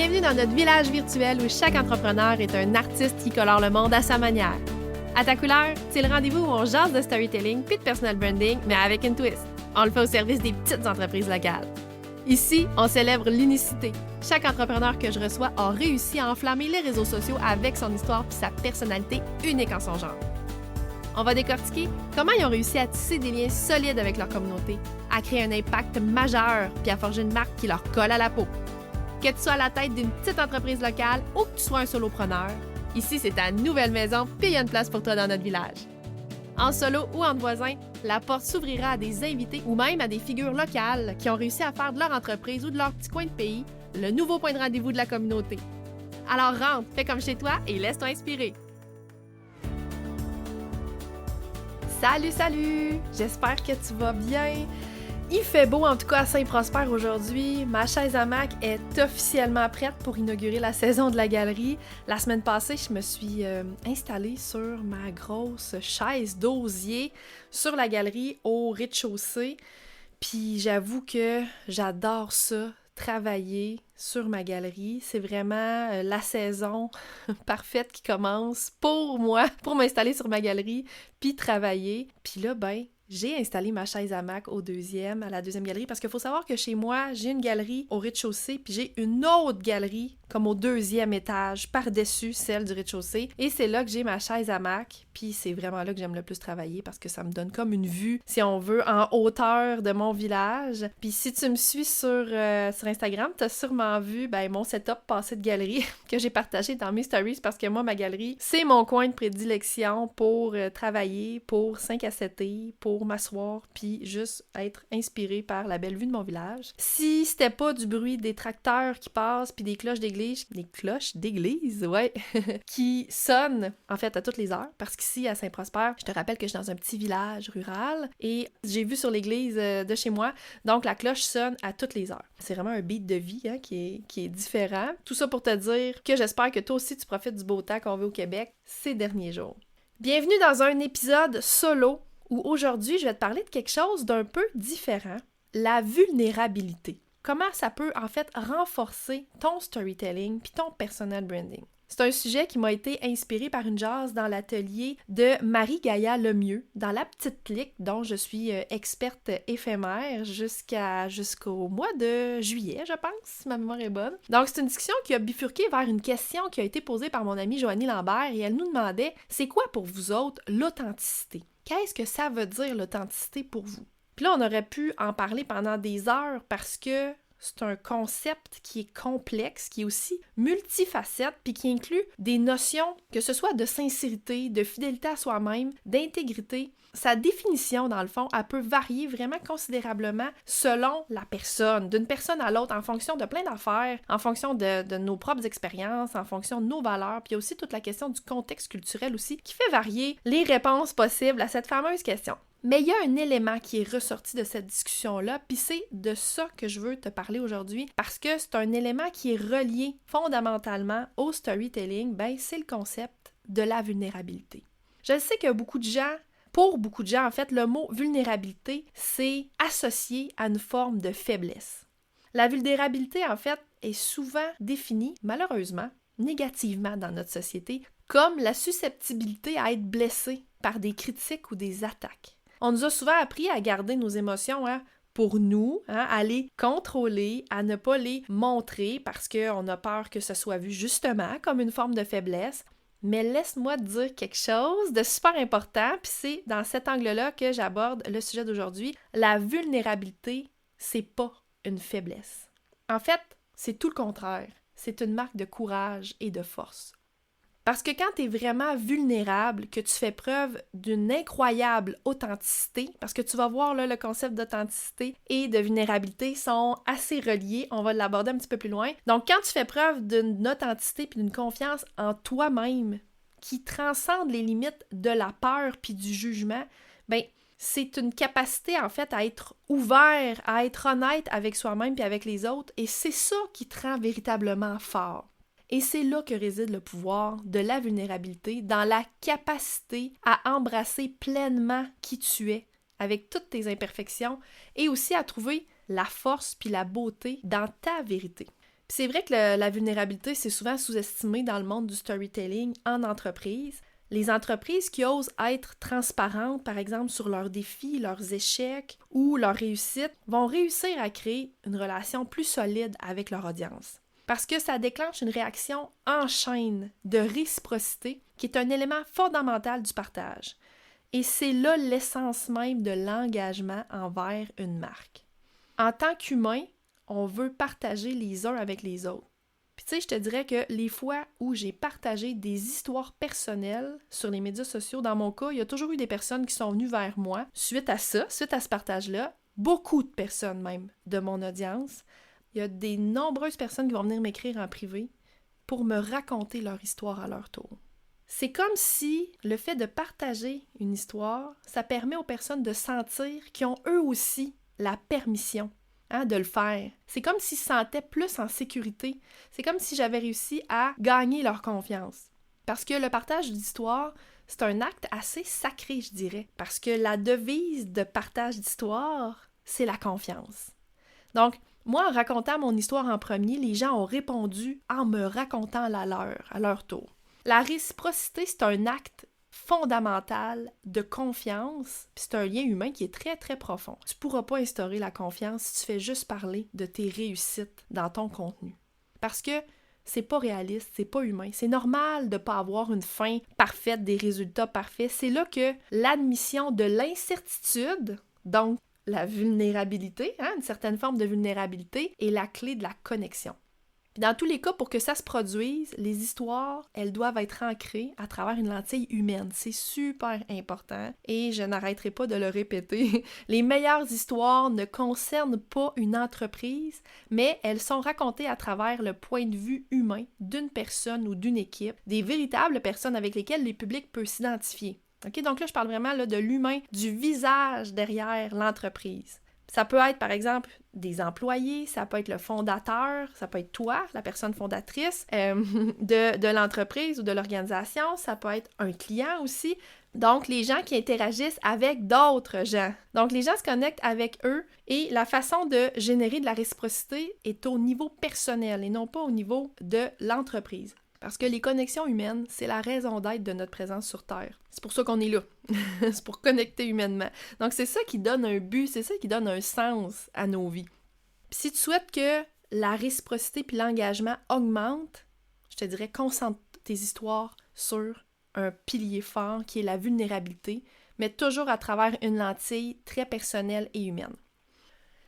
Bienvenue dans notre village virtuel où chaque entrepreneur est un artiste qui colore le monde à sa manière. À ta couleur, c'est le rendez-vous où on jase de storytelling puis de personal branding, mais avec une twist. On le fait au service des petites entreprises locales. Ici, on célèbre l'unicité. Chaque entrepreneur que je reçois a réussi à enflammer les réseaux sociaux avec son histoire puis sa personnalité unique en son genre. On va décortiquer comment ils ont réussi à tisser des liens solides avec leur communauté, à créer un impact majeur puis à forger une marque qui leur colle à la peau. Que tu sois à la tête d'une petite entreprise locale ou que tu sois un solopreneur, ici c'est ta nouvelle maison puis il y a une place pour toi dans notre village. En solo ou entre voisins, la porte s'ouvrira à des invités ou même à des figures locales qui ont réussi à faire de leur entreprise ou de leur petit coin de pays le nouveau point de rendez-vous de la communauté. Alors rentre, fais comme chez toi et laisse-toi inspirer. Salut, salut! J'espère que tu vas bien. Il fait beau en tout cas à Saint-Prosper aujourd'hui. Ma chaise hamac est officiellement prête pour inaugurer la saison de la galerie. La semaine passée, je me suis installée sur ma grosse chaise d'osier sur la galerie au rez-de-chaussée. Puis j'avoue que j'adore ça, travailler sur ma galerie. C'est vraiment la saison parfaite qui commence pour moi, pour m'installer sur ma galerie, puis travailler. Puis là, j'ai installé ma chaise hamac à la deuxième galerie, parce qu'il faut savoir que chez moi, j'ai une galerie au rez-de-chaussée, puis j'ai une autre galerie comme au deuxième étage, par-dessus celle du rez-de-chaussée. Et c'est là que j'ai ma chaise hamac, puis c'est vraiment là que j'aime le plus travailler, parce que ça me donne comme une vue, si on veut, en hauteur de mon village. Puis si tu me suis sur Instagram, t'as sûrement vu mon setup passé de galerie que j'ai partagé dans mes stories, parce que moi, ma galerie, c'est mon coin de prédilection pour travailler, pour 5 à 7 pour m'asseoir puis juste être inspirée par la belle vue de mon village. Si c'était pas du bruit des tracteurs qui passent puis des cloches d'église, ouais, qui sonnent en fait à toutes les heures, parce qu'ici à Saint-Prosper, je te rappelle que je suis dans un petit village rural et j'ai vu sur l'église de chez moi, donc la cloche sonne à toutes les heures. C'est vraiment un beat de vie qui est différent. Tout ça pour te dire que j'espère que toi aussi tu profites du beau temps qu'on veut au Québec ces derniers jours. Bienvenue dans un épisode solo où aujourd'hui, je vais te parler de quelque chose d'un peu différent, la vulnérabilité. Comment ça peut, en fait, renforcer ton storytelling puis ton personal branding. C'est un sujet qui m'a été inspiré par une jase dans l'atelier de Marie-Gaïa Lemieux, dans la petite clique dont je suis experte éphémère jusqu'au mois de juillet, je pense, si ma mémoire est bonne. Donc, c'est une discussion qui a bifurqué vers une question qui a été posée par mon amie Joanie Lambert et elle nous demandait « C'est quoi pour vous autres l'authenticité? Qu'est-ce que ça veut dire l'authenticité pour vous? » Puis là, on aurait pu en parler pendant des heures parce que c'est un concept qui est complexe, qui est aussi multifacette, puis qui inclut des notions, que ce soit de sincérité, de fidélité à soi-même, d'intégrité. Sa définition, dans le fond, elle peut varier vraiment considérablement selon la personne, d'une personne à l'autre, en fonction de plein d'affaires, en fonction de nos propres expériences, en fonction de nos valeurs, puis il y a aussi toute la question du contexte culturel aussi, qui fait varier les réponses possibles à cette fameuse question. Mais il y a un élément qui est ressorti de cette discussion-là, puis c'est de ça que je veux te parler aujourd'hui, parce que c'est un élément qui est relié fondamentalement au storytelling, c'est le concept de la vulnérabilité. Je sais que pour beaucoup de gens, en fait, le mot vulnérabilité, c'est associé à une forme de faiblesse. La vulnérabilité, en fait, est souvent définie, malheureusement, négativement dans notre société, comme la susceptibilité à être blessé par des critiques ou des attaques. On nous a souvent appris à garder nos émotions pour nous, à les contrôler, à ne pas les montrer parce qu'on a peur que ce soit vu justement comme une forme de faiblesse. Mais laisse-moi te dire quelque chose de super important, puis c'est dans cet angle-là que j'aborde le sujet d'aujourd'hui. La vulnérabilité, c'est pas une faiblesse. En fait, c'est tout le contraire. C'est une marque de courage et de force. Parce que quand tu es vraiment vulnérable, que tu fais preuve d'une incroyable authenticité, parce que tu vas voir là, le concept d'authenticité et de vulnérabilité sont assez reliés, on va l'aborder un petit peu plus loin. Donc quand tu fais preuve d'une authenticité puis d'une confiance en toi-même qui transcende les limites de la peur puis du jugement, c'est une capacité en fait à être ouvert, à être honnête avec soi-même puis avec les autres, et c'est ça qui te rend véritablement fort. Et c'est là que réside le pouvoir de la vulnérabilité, dans la capacité à embrasser pleinement qui tu es, avec toutes tes imperfections, et aussi à trouver la force puis la beauté dans ta vérité. Puis c'est vrai que la vulnérabilité, c'est souvent sous-estimé dans le monde du storytelling en entreprise. Les entreprises qui osent être transparentes, par exemple, sur leurs défis, leurs échecs ou leurs réussites, vont réussir à créer une relation plus solide avec leur audience. Parce que ça déclenche une réaction en chaîne de réciprocité qui est un élément fondamental du partage. Et c'est là l'essence même de l'engagement envers une marque. En tant qu'humain, on veut partager les uns avec les autres. Puis tu sais, je te dirais que les fois où j'ai partagé des histoires personnelles sur les médias sociaux, dans mon cas, il y a toujours eu des personnes qui sont venues vers moi suite à ça, suite à ce partage-là. Beaucoup de personnes même de mon audience. Il y a des nombreuses personnes qui vont venir m'écrire en privé pour me raconter leur histoire à leur tour. C'est comme si le fait de partager une histoire, ça permet aux personnes de sentir qu'ils ont eux aussi la permission de le faire. C'est comme s'ils se sentaient plus en sécurité. C'est comme si j'avais réussi à gagner leur confiance. Parce que le partage d'histoire, c'est un acte assez sacré, je dirais. Parce que la devise de partage d'histoire, c'est la confiance. Donc, moi, en racontant mon histoire en premier, les gens ont répondu en me racontant la leur, à leur tour. La réciprocité, c'est un acte fondamental de confiance, puis c'est un lien humain qui est très, très profond. Tu ne pourras pas instaurer la confiance si tu fais juste parler de tes réussites dans ton contenu. Parce que c'est pas réaliste, c'est pas humain. C'est normal de ne pas avoir une fin parfaite, des résultats parfaits. C'est là que l'admission de l'incertitude, donc la vulnérabilité, une certaine forme de vulnérabilité, est la clé de la connexion. Dans tous les cas, pour que ça se produise, les histoires, elles doivent être ancrées à travers une lentille humaine. C'est super important et je n'arrêterai pas de le répéter. Les meilleures histoires ne concernent pas une entreprise, mais elles sont racontées à travers le point de vue humain d'une personne ou d'une équipe, des véritables personnes avec lesquelles le public peut s'identifier. Okay? Donc là, je parle vraiment de l'humain, du visage derrière l'entreprise. Ça peut être, par exemple, des employés, ça peut être le fondateur, ça peut être toi, la personne fondatrice de l'entreprise ou de l'organisation, ça peut être un client aussi. Donc, les gens qui interagissent avec d'autres gens. Donc, les gens se connectent avec eux et la façon de générer de la réciprocité est au niveau personnel et non pas au niveau de l'entreprise. Parce que les connexions humaines, c'est la raison d'être de notre présence sur Terre. C'est pour ça qu'on est là. C'est pour connecter humainement. Donc, c'est ça qui donne un but, c'est ça qui donne un sens à nos vies. Puis si tu souhaites que la réciprocité puis l'engagement augmentent, je te dirais, concentre tes histoires sur un pilier fort qui est la vulnérabilité, mais toujours à travers une lentille très personnelle et humaine.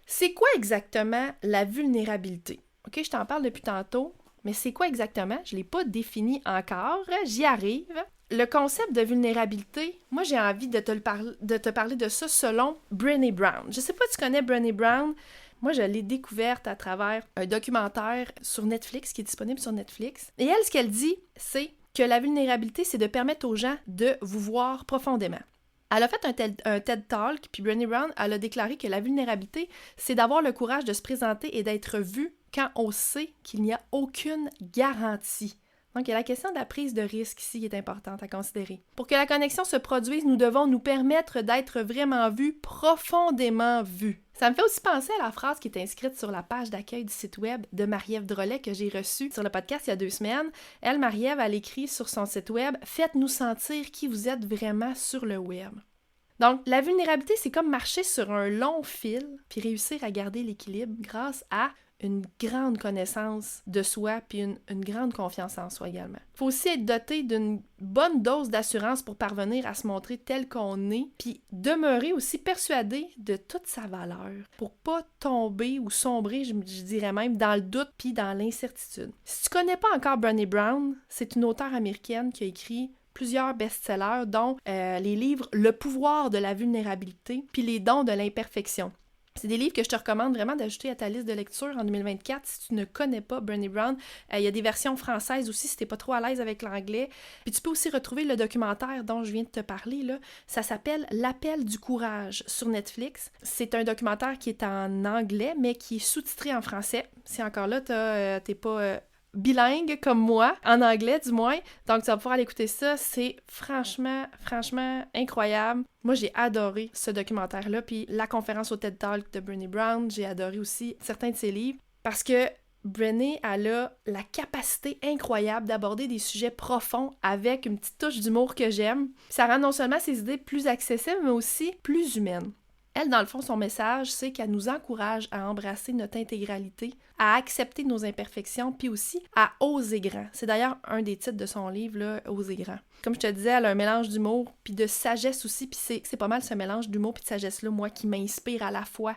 C'est quoi exactement la vulnérabilité? OK, je t'en parle depuis tantôt. Mais c'est quoi exactement? Je ne l'ai pas défini encore, j'y arrive. Le concept de vulnérabilité, moi j'ai envie de te parler de ça selon Brené Brown. Je ne sais pas si tu connais Brené Brown, moi je l'ai découverte à travers un documentaire sur Netflix, qui est disponible sur Netflix. Et elle, ce qu'elle dit, c'est que la vulnérabilité, c'est de permettre aux gens de vous voir profondément. Elle a fait un TED Talk, puis Brené Brown, elle a déclaré que la vulnérabilité, c'est d'avoir le courage de se présenter et d'être vu quand on sait qu'il n'y a aucune garantie. Donc, il y a la question de la prise de risque ici qui est importante à considérer. Pour que la connexion se produise, nous devons nous permettre d'être vraiment vus, profondément vus. Ça me fait aussi penser à la phrase qui est inscrite sur la page d'accueil du site web de Marie-Ève Drolet que j'ai reçue sur le podcast il y a 2 semaines. Elle, Marie-Ève, elle écrit sur son site web « Faites-nous sentir qui vous êtes vraiment sur le web ». Donc, la vulnérabilité, c'est comme marcher sur un long fil puis réussir à garder l'équilibre grâce à une grande connaissance de soi puis une grande confiance en soi également. Il faut aussi être doté d'une bonne dose d'assurance pour parvenir à se montrer tel qu'on est puis demeurer aussi persuadé de toute sa valeur pour pas tomber ou sombrer, je dirais même, dans le doute puis dans l'incertitude. Si tu connais pas encore Brené Brown, c'est une auteure américaine qui a écrit plusieurs best-sellers, dont les livres « Le pouvoir de la vulnérabilité » puis « Les dons de l'imperfection ». C'est des livres que je te recommande vraiment d'ajouter à ta liste de lecture en 2024 si tu ne connais pas Brené Brown. Il y a des versions françaises aussi si tu n'es pas trop à l'aise avec l'anglais. Puis tu peux aussi retrouver le documentaire dont je viens de te parler, là. Ça s'appelle « L'appel du courage » sur Netflix. C'est un documentaire qui est en anglais, mais qui est sous-titré en français. Si encore là, t'es pas bilingue comme moi, en anglais du moins. Donc, tu vas pouvoir aller écouter ça. C'est franchement incroyable. Moi, j'ai adoré ce documentaire-là. Puis la conférence au TED Talk de Brené Brown, j'ai adoré aussi certains de ses livres. Parce que Brené, elle a la capacité incroyable d'aborder des sujets profonds avec une petite touche d'humour que j'aime. Ça rend non seulement ses idées plus accessibles, mais aussi plus humaines. Elle, dans le fond, son message, c'est qu'elle nous encourage à embrasser notre intégralité, à accepter nos imperfections, puis aussi à oser grand. C'est d'ailleurs un des titres de son livre, là, Oser grand. Comme je te disais, elle a un mélange d'humour, puis de sagesse aussi, puis c'est pas mal ce mélange d'humour puis de sagesse-là, moi, qui m'inspire à la fois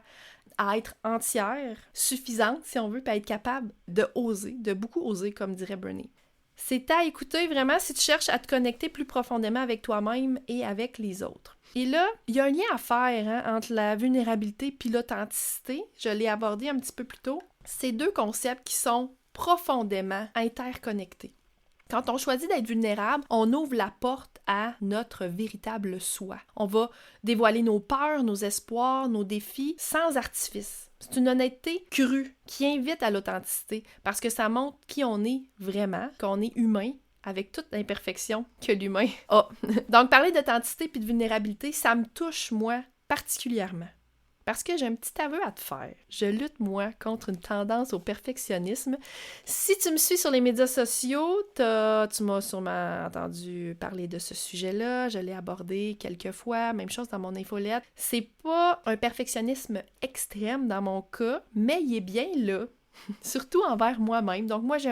à être entière, suffisante, si on veut, puis à être capable de oser, de beaucoup oser, comme dirait Brené. C'est à écouter vraiment si tu cherches à te connecter plus profondément avec toi-même et avec les autres. Et là, il y a un lien à faire entre la vulnérabilité et l'authenticité. Je l'ai abordé un petit peu plus tôt. C'est deux concepts qui sont profondément interconnectés. Quand on choisit d'être vulnérable, on ouvre la porte à notre véritable soi. On va dévoiler nos peurs, nos espoirs, nos défis sans artifice. C'est une honnêteté crue qui invite à l'authenticité parce que ça montre qui on est vraiment, qu'on est humain, avec toute l'imperfection que l'humain a. Donc, parler d'authenticité puis de vulnérabilité, ça me touche, moi, particulièrement. Parce que j'ai un petit aveu à te faire. Je lutte, moi, contre une tendance au perfectionnisme. Si tu me suis sur les médias sociaux, tu m'as sûrement entendu parler de ce sujet-là. Je l'ai abordé quelques fois. Même chose dans mon infolette. C'est pas un perfectionnisme extrême dans mon cas, mais il est bien là. Surtout envers moi-même. Donc moi, je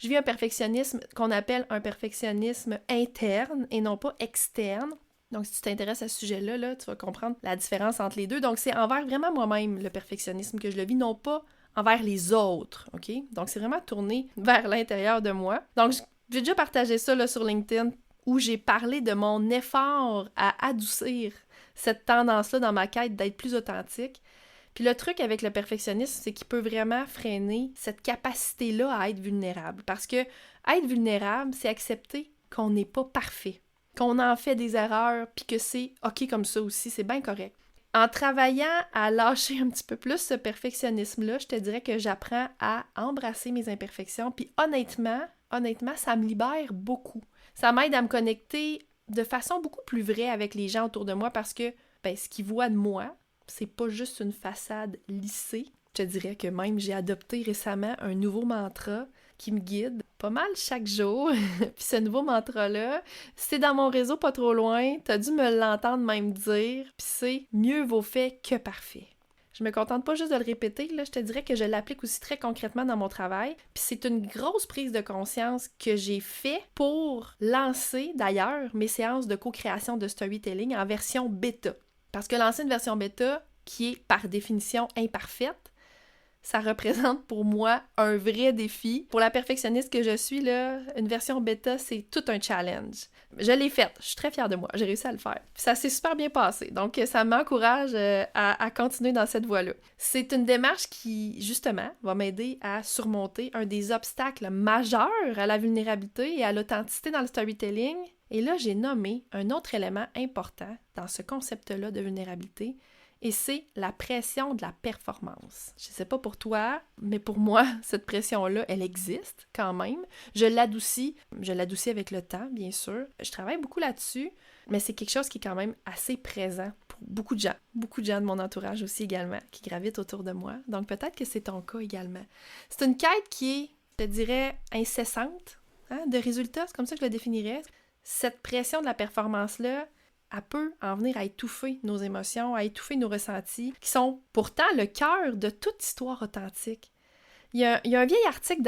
vis un perfectionnisme qu'on appelle un perfectionnisme interne et non pas externe. Donc, si tu t'intéresses à ce sujet-là, là, tu vas comprendre la différence entre les deux. Donc, c'est envers vraiment moi-même, le perfectionnisme, que je le vis, non pas envers les autres, OK? Donc, c'est vraiment tourné vers l'intérieur de moi. Donc, j'ai déjà partagé ça là, sur LinkedIn, où j'ai parlé de mon effort à adoucir cette tendance-là dans ma quête d'être plus authentique. Puis le truc avec le perfectionnisme, c'est qu'il peut vraiment freiner cette capacité-là à être vulnérable. Parce que être vulnérable, c'est accepter qu'on n'est pas parfait, qu'on en fait des erreurs, puis que c'est OK comme ça aussi, c'est bien correct. En travaillant à lâcher un petit peu plus ce perfectionnisme-là, je te dirais que j'apprends à embrasser mes imperfections, puis honnêtement, ça me libère beaucoup. Ça m'aide à me connecter de façon beaucoup plus vraie avec les gens autour de moi parce que ce qu'ils voient de moi, c'est pas juste une façade lissée. Je te dirais que même j'ai adopté récemment un nouveau mantra qui me guide pas mal chaque jour. Puis ce nouveau mantra-là, c'est dans mon réseau pas trop loin, t'as dû me l'entendre même dire, puis c'est « mieux vaut fait que parfait ». Je me contente pas juste de le répéter, là, je te dirais que je l'applique aussi très concrètement dans mon travail. Puis c'est une grosse prise de conscience que j'ai fait pour lancer d'ailleurs mes séances de co-création de storytelling en version bêta. Parce que lancer une version bêta qui est par définition imparfaite, ça représente pour moi un vrai défi. Pour la perfectionniste que je suis, là, une version bêta, c'est tout un challenge. Je l'ai faite, je suis très fière de moi, j'ai réussi à le faire. Puis ça s'est super bien passé, donc ça m'encourage à continuer dans cette voie-là. C'est une démarche qui, justement, va m'aider à surmonter un des obstacles majeurs à la vulnérabilité et à l'authenticité dans le storytelling. Et là, j'ai nommé un autre élément important dans ce concept-là de vulnérabilité, et c'est la pression de la performance. Je ne sais pas pour toi, mais pour moi, cette pression-là, elle existe quand même. Je l'adoucis avec le temps, bien sûr. Je travaille beaucoup là-dessus, mais c'est quelque chose qui est quand même assez présent pour beaucoup de gens de mon entourage aussi également, qui gravitent autour de moi. Donc peut-être que c'est ton cas également. C'est une quête qui est, je te dirais, incessante, de résultats, c'est comme ça que je le définirais. Cette pression de la performance-là, elle peut en venir à étouffer nos émotions, à étouffer nos ressentis, qui sont pourtant le cœur de toute histoire authentique. Il y a un vieil article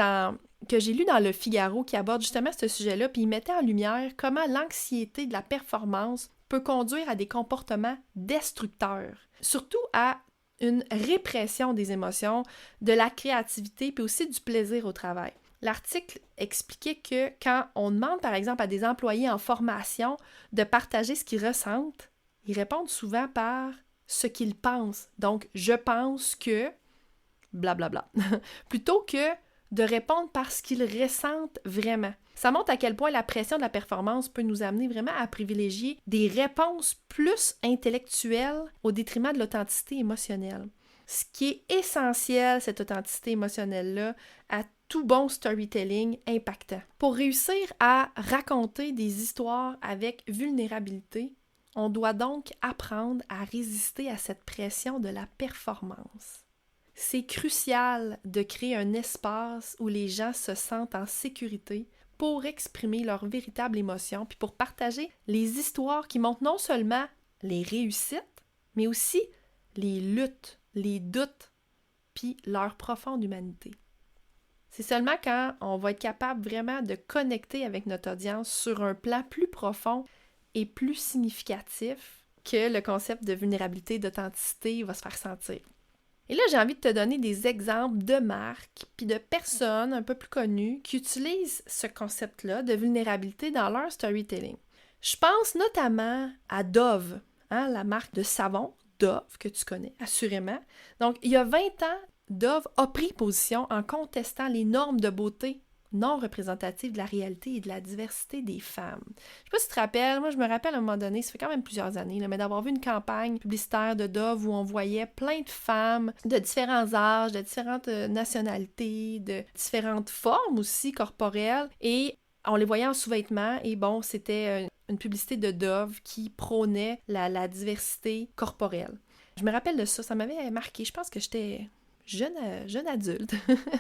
que j'ai lu dans Le Figaro qui aborde justement ce sujet-là, puis il mettait en lumière comment l'anxiété de la performance peut conduire à des comportements destructeurs, surtout à une répression des émotions, de la créativité, puis aussi du plaisir au travail. L'article expliquait que quand on demande, par exemple, à des employés en formation de partager ce qu'ils ressentent, ils répondent souvent par ce qu'ils pensent. Donc, je pense que blablabla. Plutôt que de répondre par ce qu'ils ressentent vraiment. Ça montre à quel point la pression de la performance peut nous amener vraiment à privilégier des réponses plus intellectuelles au détriment de l'authenticité émotionnelle. Ce qui est essentiel, cette authenticité émotionnelle-là, à tout bon storytelling impactant. Pour réussir à raconter des histoires avec vulnérabilité, on doit donc apprendre à résister à cette pression de la performance. C'est crucial de créer un espace où les gens se sentent en sécurité pour exprimer leurs véritables émotions, puis pour partager les histoires qui montrent non seulement les réussites, mais aussi les luttes, les doutes, puis leur profonde humanité. C'est seulement quand on va être capable vraiment de connecter avec notre audience sur un plan plus profond et plus significatif que le concept de vulnérabilité, d'authenticité va se faire sentir. Et là, j'ai envie de te donner des exemples de marques puis de personnes un peu plus connues qui utilisent ce concept-là de vulnérabilité dans leur storytelling. Je pense notamment à Dove, la marque de savon Dove que tu connais assurément. Donc, il y a 20 ans, Dove a pris position en contestant les normes de beauté non représentatives de la réalité et de la diversité des femmes. Je sais pas si tu te rappelles, moi je me rappelle à un moment donné, ça fait quand même plusieurs années, là, mais d'avoir vu une campagne publicitaire de Dove où on voyait plein de femmes de différents âges, de différentes nationalités, de différentes formes aussi corporelles, et on les voyait en sous-vêtements, et bon, c'était une publicité de Dove qui prônait la diversité corporelle. Je me rappelle de ça, ça m'avait marqué, je pense que j'étais jeune adulte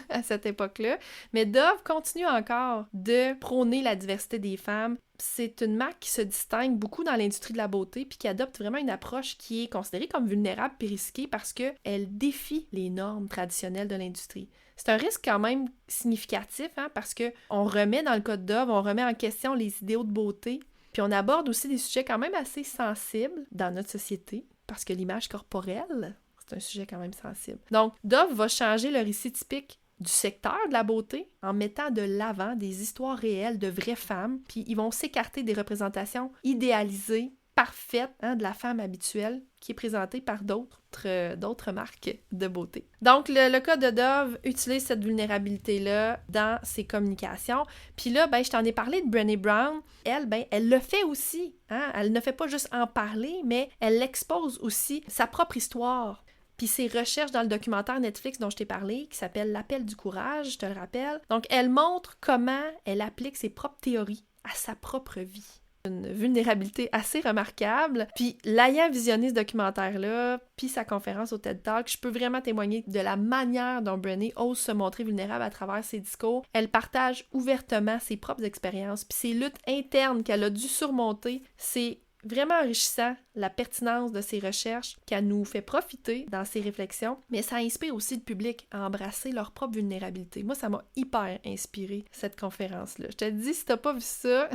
à cette époque-là. Mais Dove continue encore de prôner la diversité des femmes. C'est une marque qui se distingue beaucoup dans l'industrie de la beauté puis qui adopte vraiment une approche qui est considérée comme vulnérable et risquée parce qu'elle défie les normes traditionnelles de l'industrie. C'est un risque quand même significatif parce qu'on remet dans le cas de Dove, on remet en question les idéaux de beauté puis on aborde aussi des sujets quand même assez sensibles dans notre société parce que l'image corporelle, c'est un sujet quand même sensible. Donc, Dove va changer le récit typique du secteur de la beauté en mettant de l'avant des histoires réelles de vraies femmes, puis ils vont s'écarter des représentations idéalisées, parfaites de la femme habituelle qui est présentée par d'autres marques de beauté. Donc, le cas de Dove utilise cette vulnérabilité-là dans ses communications. Puis là, je t'en ai parlé de Brené Brown. Elle le fait aussi. Elle ne fait pas juste en parler, mais elle expose aussi sa propre histoire. Puis ses recherches dans le documentaire Netflix dont je t'ai parlé, qui s'appelle L'appel du courage, je te le rappelle. Donc, elle montre comment elle applique ses propres théories à sa propre vie. Une vulnérabilité assez remarquable. Puis, l'ayant visionné ce documentaire-là, puis sa conférence au TED Talk, je peux vraiment témoigner de la manière dont Brené ose se montrer vulnérable à travers ses discours. Elle partage ouvertement ses propres expériences, puis ses luttes internes qu'elle a dû surmonter. C'est vraiment enrichissant, la pertinence de ses recherches, qu'elle nous fait profiter dans ses réflexions, mais ça inspire aussi le public à embrasser leur propre vulnérabilité. Moi, ça m'a hyper inspiré, cette conférence-là. Je te dis, si t'as pas vu ça,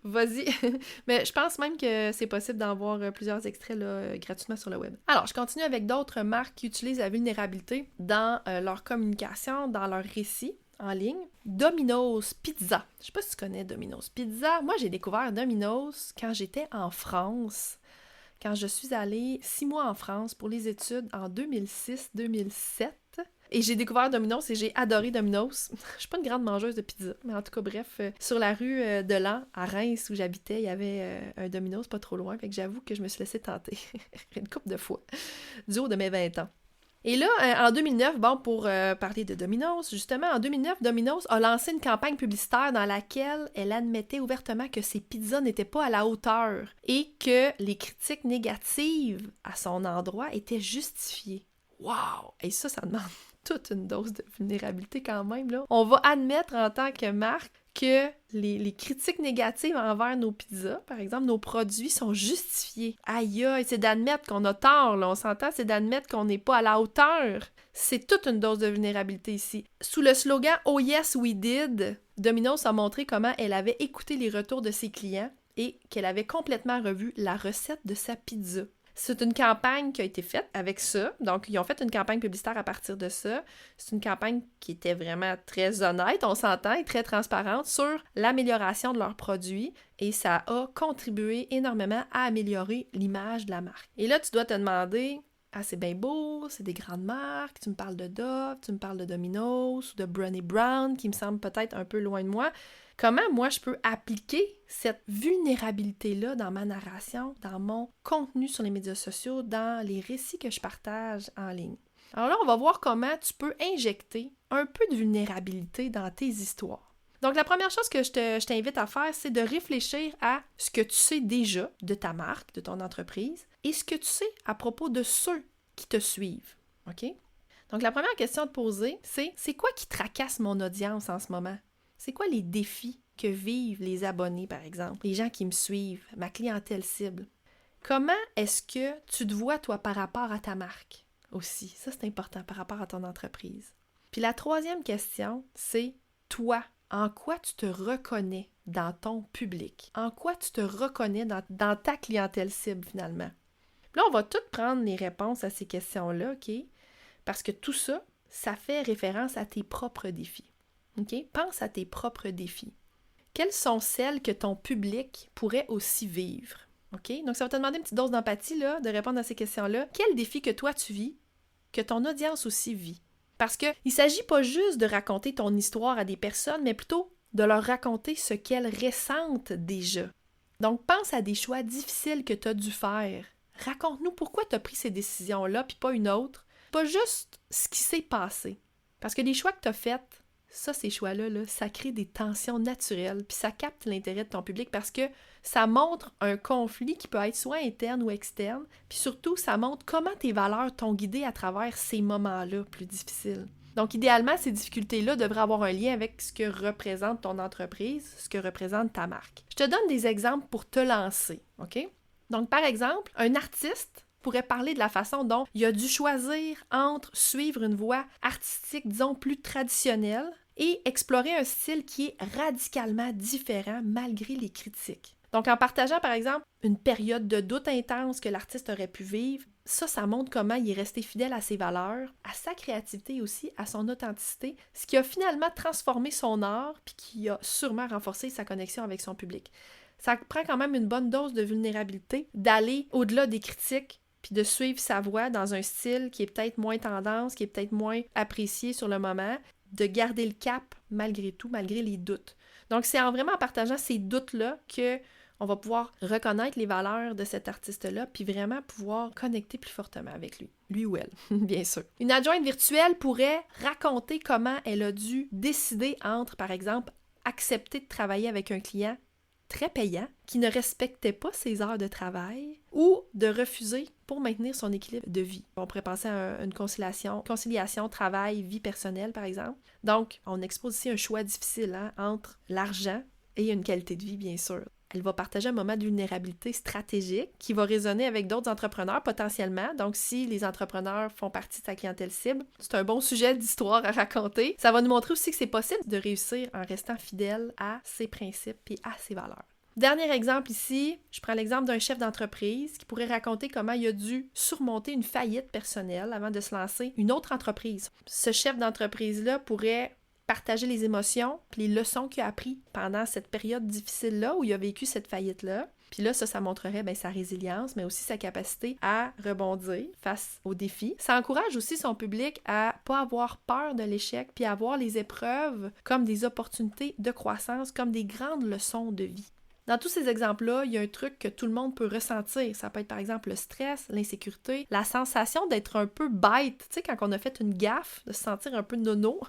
vas-y. Mais je pense même que c'est possible d'en voir plusieurs extraits là, gratuitement sur le web. Alors, je continue avec d'autres marques qui utilisent la vulnérabilité dans leur communication, dans leur récit en ligne. Domino's Pizza. Je sais pas si tu connais Domino's Pizza. Moi, j'ai découvert Domino's quand j'étais en France. Quand je suis allée 6 mois en France pour les études en 2006-2007. Et j'ai découvert Domino's et j'ai adoré Domino's. Je suis pas une grande mangeuse de pizza, mais en tout cas, bref, sur la rue de Laon, à Reims, où j'habitais, il y avait un Domino's pas trop loin, fait que j'avoue que je me suis laissée tenter une couple de fois, du haut de mes 20 ans. Et là, en 2009, pour parler de Domino's, justement, en 2009, Domino's a lancé une campagne publicitaire dans laquelle elle admettait ouvertement que ses pizzas n'étaient pas à la hauteur et que les critiques négatives à son endroit étaient justifiées. Wow! Et ça demande toute une dose de vulnérabilité quand même, là. On va admettre en tant que marque que les critiques négatives envers nos pizzas, par exemple, nos produits sont justifiés. Aïe aïe, c'est d'admettre qu'on a tort, là, on s'entend, c'est d'admettre qu'on n'est pas à la hauteur. C'est toute une dose de vulnérabilité ici. Sous le slogan « Oh yes, we did », Domino's a montré comment elle avait écouté les retours de ses clients et qu'elle avait complètement revu la recette de sa pizza. C'est une campagne qui a été faite avec ça. Donc, ils ont fait une campagne publicitaire à partir de ça. C'est une campagne qui était vraiment très honnête, on s'entend, et très transparente sur l'amélioration de leurs produits. Et ça a contribué énormément à améliorer l'image de la marque. Et là, tu dois te demander, c'est bien beau, c'est des grandes marques, tu me parles de Dove, tu me parles de Domino's ou de Brené Brown, qui me semble peut-être un peu loin de moi. Comment moi je peux appliquer cette vulnérabilité-là dans ma narration, dans mon contenu sur les médias sociaux, dans les récits que je partage en ligne? Alors là, on va voir comment tu peux injecter un peu de vulnérabilité dans tes histoires. Donc, la première chose que je t'invite à faire, c'est de réfléchir à ce que tu sais déjà de ta marque, de ton entreprise, et ce que tu sais à propos de ceux qui te suivent. OK? Donc, la première question à te poser, c'est quoi qui tracasse mon audience en ce moment? C'est quoi les défis que vivent les abonnés, par exemple, les gens qui me suivent, ma clientèle cible? Comment est-ce que tu te vois, toi, par rapport à ta marque aussi? Ça, c'est important, par rapport à ton entreprise. Puis la troisième question, c'est toi, en quoi tu te reconnais dans ton public? En quoi tu te reconnais dans ta clientèle cible, finalement? Puis là, on va toutes prendre les réponses à ces questions-là, OK? Parce que tout ça, ça fait référence à tes propres défis. OK? Pense à tes propres défis. Quelles sont celles que ton public pourrait aussi vivre? OK? Donc, ça va te demander une petite dose d'empathie, là, de répondre à ces questions-là. Quel défi que toi, tu vis, que ton audience aussi vit? Parce qu'il ne s'agit pas juste de raconter ton histoire à des personnes, mais plutôt de leur raconter ce qu'elles ressentent déjà. Donc, pense à des choix difficiles que tu as dû faire. Raconte-nous pourquoi tu as pris ces décisions-là, puis pas une autre. Pas juste ce qui s'est passé. Parce que les choix que tu as faits, ça, ces choix-là, là, ça crée des tensions naturelles, puis ça capte l'intérêt de ton public parce que ça montre un conflit qui peut être soit interne ou externe, puis surtout, ça montre comment tes valeurs t'ont guidé à travers ces moments-là plus difficiles. Donc, idéalement, ces difficultés-là devraient avoir un lien avec ce que représente ton entreprise, ce que représente ta marque. Je te donne des exemples pour te lancer, OK? Donc, par exemple, un artiste pourrait parler de la façon dont il a dû choisir entre suivre une voie artistique, disons, plus traditionnelle et explorer un style qui est radicalement différent malgré les critiques. Donc, en partageant, par exemple, une période de doute intense que l'artiste aurait pu vivre, ça montre comment il est resté fidèle à ses valeurs, à sa créativité aussi, à son authenticité, ce qui a finalement transformé son art puis qui a sûrement renforcé sa connexion avec son public. Ça prend quand même une bonne dose de vulnérabilité, d'aller au-delà des critiques puis de suivre sa voix dans un style qui est peut-être moins tendance, qui est peut-être moins apprécié sur le moment, de garder le cap malgré tout, malgré les doutes. Donc, c'est vraiment en partageant ces doutes-là que on va pouvoir reconnaître les valeurs de cet artiste-là, puis vraiment pouvoir connecter plus fortement avec lui ou elle, bien sûr. Une adjointe virtuelle pourrait raconter comment elle a dû décider entre, par exemple, accepter de travailler avec un client très payant, qui ne respectait pas ses heures de travail, ou de refuser pour maintenir son équilibre de vie. On pourrait penser à une conciliation travail-vie personnelle, par exemple. Donc, on expose ici un choix difficile entre l'argent et une qualité de vie, bien sûr. Elle va partager un moment de vulnérabilité stratégique qui va résonner avec d'autres entrepreneurs potentiellement. Donc, si les entrepreneurs font partie de sa clientèle cible, c'est un bon sujet d'histoire à raconter. Ça va nous montrer aussi que c'est possible de réussir en restant fidèle à ses principes et à ses valeurs. Dernier exemple ici, je prends l'exemple d'un chef d'entreprise qui pourrait raconter comment il a dû surmonter une faillite personnelle avant de se lancer une autre entreprise. Ce chef d'entreprise-là pourrait partager les émotions puis les leçons qu'il a apprises pendant cette période difficile-là où il a vécu cette faillite-là. Puis là, ça montrerait sa résilience, mais aussi sa capacité à rebondir face aux défis. Ça encourage aussi son public à pas avoir peur de l'échec puis à voir les épreuves comme des opportunités de croissance, comme des grandes leçons de vie. Dans tous ces exemples-là, il y a un truc que tout le monde peut ressentir. Ça peut être par exemple le stress, l'insécurité, la sensation d'être un peu bête, tu sais, quand on a fait une gaffe, de se sentir un peu nono,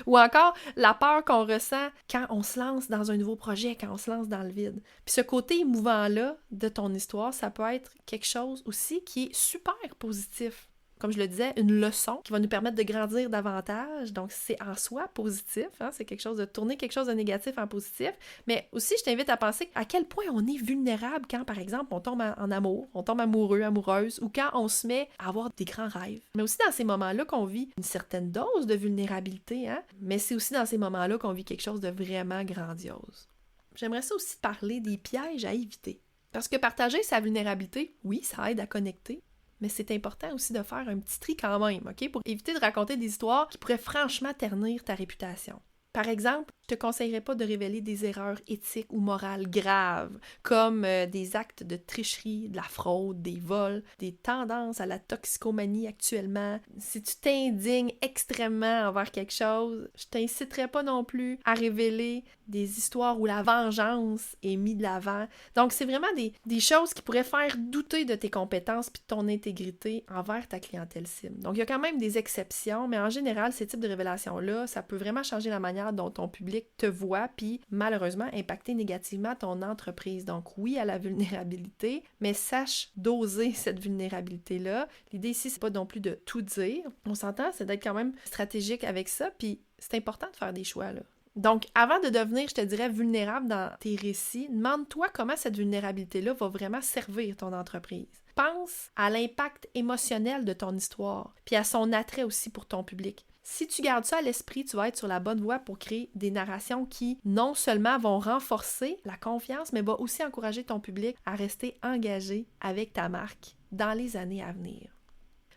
ou encore la peur qu'on ressent quand on se lance dans un nouveau projet, quand on se lance dans le vide. Puis ce côté émouvant-là de ton histoire, ça peut être quelque chose aussi qui est super positif. Comme je le disais, une leçon qui va nous permettre de grandir davantage. Donc, c'est en soi positif. C'est quelque chose de tourner quelque chose de négatif en positif. Mais aussi, je t'invite à penser à quel point on est vulnérable quand, par exemple, on tombe en amour, on tombe amoureux, amoureuse, ou quand on se met à avoir des grands rêves. Mais aussi dans ces moments-là qu'on vit une certaine dose de vulnérabilité, mais c'est aussi dans ces moments-là qu'on vit quelque chose de vraiment grandiose. J'aimerais ça aussi parler des pièges à éviter. Parce que partager sa vulnérabilité, oui, ça aide à connecter, mais c'est important aussi de faire un petit tri quand même, OK? Pour éviter de raconter des histoires qui pourraient franchement ternir ta réputation. Par exemple, je te conseillerais pas de révéler des erreurs éthiques ou morales graves, comme des actes de tricherie, de la fraude, des vols, des tendances à la toxicomanie actuellement. Si tu t'indignes extrêmement envers quelque chose, je t'inciterais pas non plus à révéler des histoires où la vengeance est mise de l'avant. Donc, c'est vraiment des choses qui pourraient faire douter de tes compétences puis de ton intégrité envers ta clientèle cible. Donc, il y a quand même des exceptions, mais en général, ces types de révélations-là, ça peut vraiment changer la manière manière dont ton public te voit, puis malheureusement impacter négativement ton entreprise. Donc oui à la vulnérabilité, mais sache doser cette vulnérabilité-là. L'idée ici, c'est pas non plus de tout dire. On s'entend, c'est d'être quand même stratégique avec ça, puis c'est important de faire des choix, là. Donc, avant de devenir, je te dirais, vulnérable dans tes récits, demande-toi comment cette vulnérabilité-là va vraiment servir ton entreprise. Pense à l'impact émotionnel de ton histoire, puis à son attrait aussi pour ton public. Si tu gardes ça à l'esprit, tu vas être sur la bonne voie pour créer des narrations qui, non seulement vont renforcer la confiance, mais vont aussi encourager ton public à rester engagé avec ta marque dans les années à venir.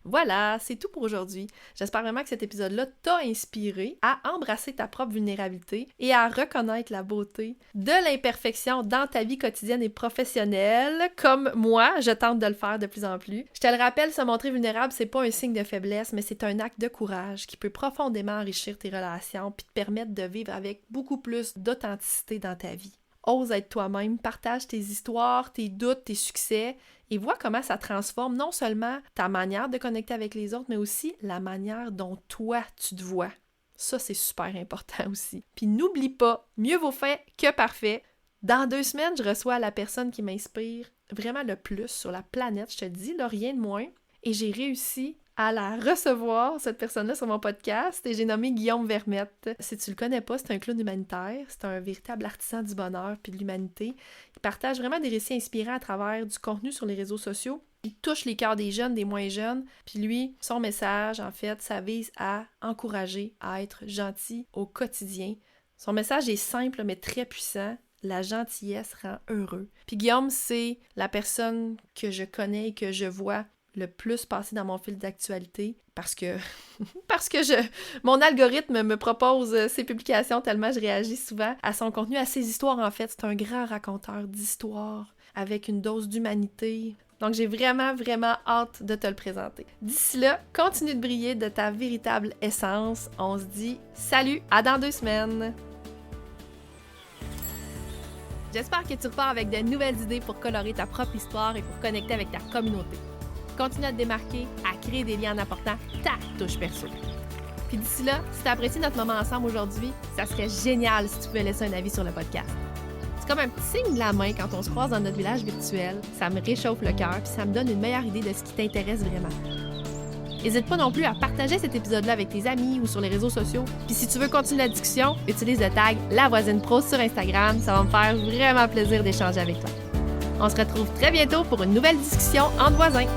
Voilà, c'est tout pour aujourd'hui. J'espère vraiment que cet épisode-là t'a inspiré à embrasser ta propre vulnérabilité et à reconnaître la beauté de l'imperfection dans ta vie quotidienne et professionnelle, comme moi, je tente de le faire de plus en plus. Je te le rappelle, se montrer vulnérable, c'est pas un signe de faiblesse, mais c'est un acte de courage qui peut profondément enrichir tes relations puis te permettre de vivre avec beaucoup plus d'authenticité dans ta vie. Ose être toi-même, partage tes histoires, tes doutes, tes succès et vois comment ça transforme non seulement ta manière de connecter avec les autres, mais aussi la manière dont toi, tu te vois. Ça, c'est super important aussi. Puis n'oublie pas, mieux vaut fait que parfait. Dans 2 semaines, je reçois la personne qui m'inspire vraiment le plus sur la planète, je te dis, là, rien de moins. Et j'ai réussi à la recevoir, cette personne-là, sur mon podcast, et j'ai nommé Guillaume Vermette. Si tu le connais pas, c'est un clown humanitaire, c'est un véritable artisan du bonheur puis de l'humanité. Il partage vraiment des récits inspirants à travers du contenu sur les réseaux sociaux. Il touche les cœurs des jeunes, des moins jeunes, puis lui, son message, en fait, ça vise à encourager à être gentil au quotidien. Son message est simple, mais très puissant. La gentillesse rend heureux. Puis Guillaume, c'est la personne que je connais et que je vois le plus passer dans mon fil d'actualité parce que mon algorithme me propose ses publications tellement je réagis souvent à son contenu, à ses histoires en fait. C'est un grand raconteur d'histoires avec une dose d'humanité. Donc j'ai vraiment, vraiment hâte de te le présenter. D'ici là, continue de briller de ta véritable essence. On se dit salut, à dans 2 semaines! J'espère que tu repars avec de nouvelles idées pour colorer ta propre histoire et pour connecter avec ta communauté. Continue à te démarquer, à créer des liens en apportant ta touche perso. Puis d'ici là, si tu as apprécié notre moment ensemble aujourd'hui, ça serait génial si tu pouvais laisser un avis sur le podcast. C'est comme un petit signe de la main quand on se croise dans notre village virtuel. Ça me réchauffe le cœur puis ça me donne une meilleure idée de ce qui t'intéresse vraiment. N'hésite pas non plus à partager cet épisode-là avec tes amis ou sur les réseaux sociaux. Puis si tu veux continuer la discussion, utilise le tag La Voisine Pro sur Instagram. Ça va me faire vraiment plaisir d'échanger avec toi. On se retrouve très bientôt pour une nouvelle discussion entre voisins.